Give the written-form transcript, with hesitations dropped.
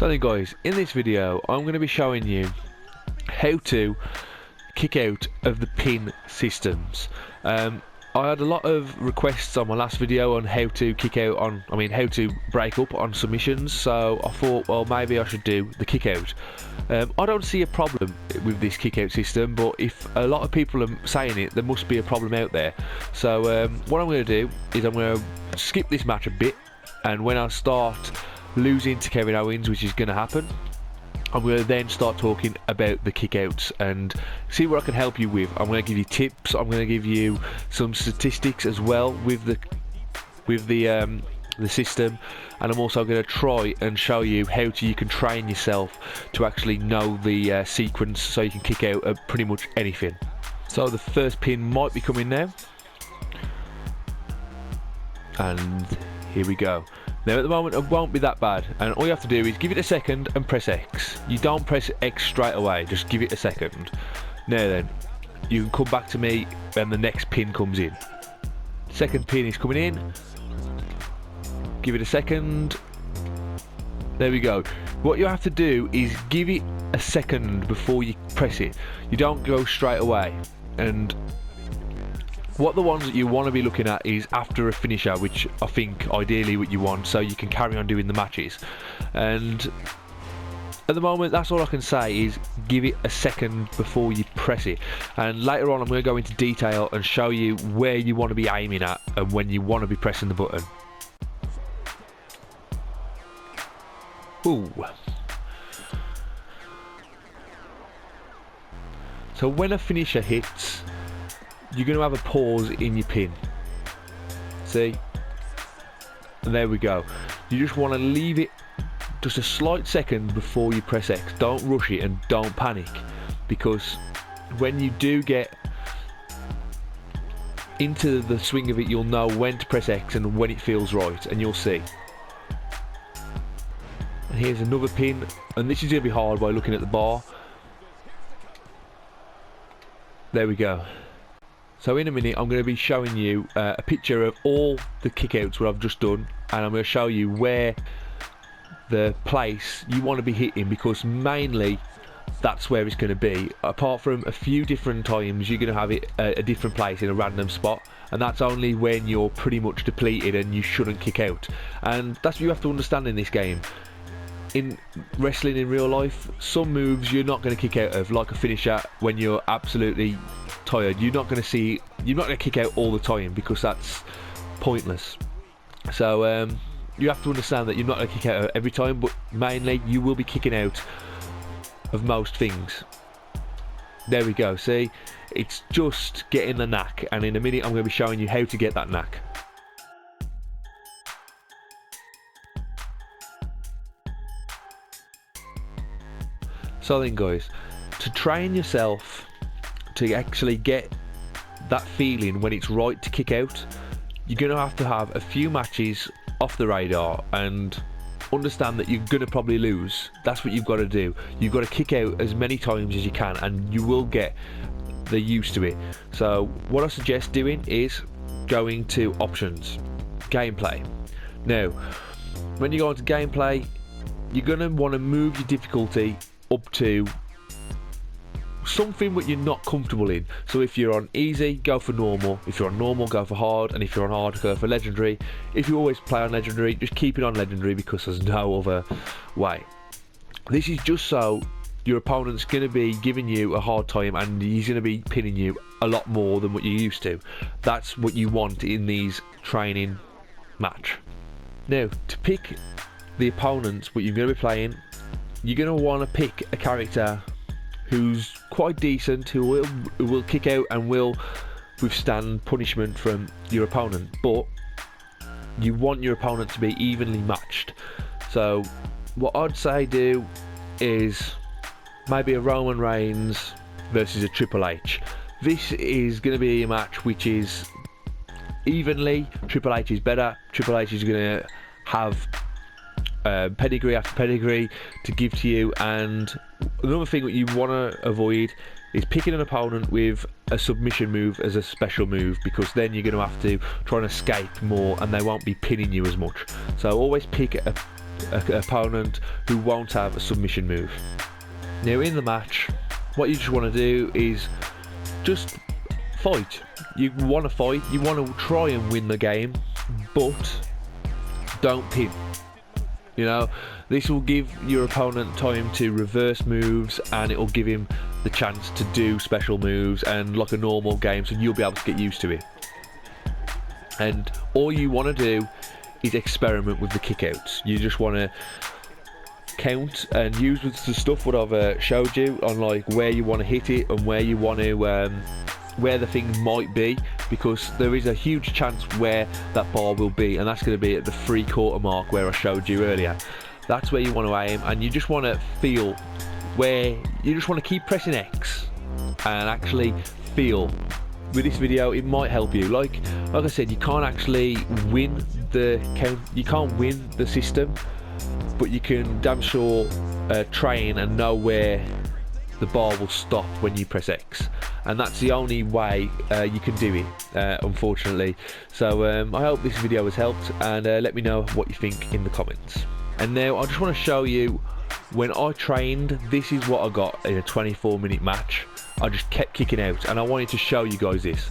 So then guys, in this video I'm going to be showing you how to kick out of the pin systems. I had a lot of requests on my last video on how to kick out on, how to break up on submissions, so I thought, well, maybe I should do the kick out. I don't see a problem with this kick out system, but if a lot of people are saying it, there must be a problem out there. So what I'm going to do is I'm going to skip this match a bit, and when I start losing to Kevin Owens, which is going to happen, I'm going to then start talking about the kickouts and see what I can help you with. I'm going to give you tips. I'm going to give you some statistics as well with the system, and I'm also going to try and show you how you can train yourself to actually know the sequence so you can kick out at pretty much anything. So the first pin might be coming now, and here we go. Now at the moment it won't be that bad, and all you have to do is give it a second and press X. You don't press X straight away, just give it a second. Now then, you can come back to me when the next pin comes in. Second pin is coming in. Give it a second. There we go. What you have to do is give it a second before you press it. You don't go straight away. And what the ones that you want to be looking at is after a finisher, which I think ideally what you want, so you can carry on doing the matches. And at the moment, that's all I can say is give it a second before you press it. And later on I'm going to go into detail and show you where you want to be aiming at and when you want to be pressing the button. Ooh. So when a finisher hits, you're going to have a pause in your pin. See? And there we go. You just want to leave it just a slight second before you press X. Don't rush it and don't panic, because when you do get into the swing of it, you'll know when to press X and when it feels right, and you'll see. And here's another pin, and this is going to be hard by looking at the bar. There we go. So in a minute I'm going to be showing you a picture of all the kickouts what I've just done, and I'm going to show you where the place you want to be hitting, because mainly that's where it's going to be. Apart from a few different times you're going to have it a different place in a random spot, and that's only when you're pretty much depleted and you shouldn't kick out. And that's what you have to understand in this game. In wrestling in real life, some moves you're not going to kick out of, like a finisher when you're absolutely tired. You're not going to kick out all the time, because that's pointless. So you have to understand that you're not going to kick out every time, but mainly you will be kicking out of most things. There we go. See, it's just getting the knack, and in a minute I'm going to be showing you how to get that knack. So then guys, to train yourself to actually get that feeling when it's right to kick out, you're going to have a few matches off the radar and understand that you're going to probably lose. That's what you've got to do. You've got to kick out as many times as you can, and you will get the use to it. So what I suggest doing is going to options, gameplay. Now when you go into gameplay, you're going to want to move your difficulty up to something that you're not comfortable in. So if you're on easy, go for normal. If you're on normal, go for hard. And if you're on hard, go for legendary. If you always play on legendary, just keep it on legendary, because there's no other way. This is just so your opponent's going to be giving you a hard time, and he's going to be pinning you a lot more than what you're used to. That's what you want in these training match. Now, to pick the opponents what you're going to be playing, you're going to want to pick a character who's quite decent, who will kick out and will withstand punishment from your opponent, but you want your opponent to be evenly matched. So what I'd say do is maybe a Roman Reigns versus a Triple H. This is going to be a match which is evenly. Triple H is better. Triple H is going to have pedigree after pedigree to give to you. And another thing that you want to avoid is picking an opponent with a submission move as a special move, because then you're going to have to try and escape more and they won't be pinning you as much. So always pick a an opponent who won't have a submission move. Now in the match, what you just want to do is just fight. You want to fight, you want to try and win the game, but don't pin. You know, this will give your opponent time to reverse moves, and it will give him the chance to do special moves and like a normal game, so you'll be able to get used to it. And all you want to do is experiment with the kickouts. You just want to count and use the stuff what I've showed you on like where you want to hit it and where you want to where the thing might be, because there is a huge chance where that bar will be, and that's going to be at the 3/4 mark where I showed you earlier. That's where you want to aim, and you just want to feel where you just want to keep pressing X and actually feel. With this video, it might help you. Like I said, you can't actually win the count, you can't win the system, but you can damn sure train and know where the bar will stop when you press X, and that's the only way you can do it, unfortunately. So I hope this video has helped, and let me know what you think in the comments. And now I just want to show you when I trained, this is what I got in a 24-minute match. I just kept kicking out, and I wanted to show you guys this.